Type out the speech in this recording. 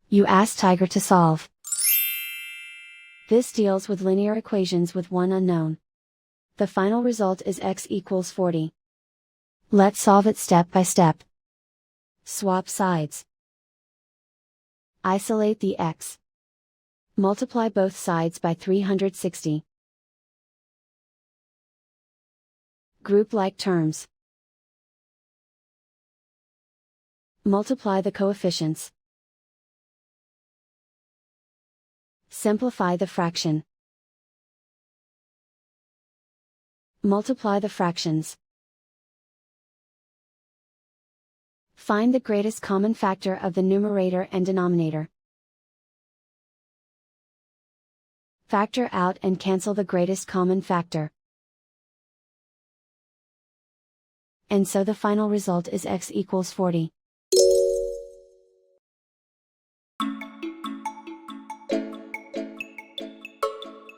You ask Tiger to solve. This deals with linear equations with one unknown. The final result is x equals 40. Let's solve it step by step. Swap sides. Isolate the x. Multiply both sides by 360. Group like terms. Multiply the coefficients. Simplify the fraction. Multiply the fractions. Find the greatest common factor of the numerator and denominator. Factor out and cancel the greatest common factor. And so the final result is x equals 40.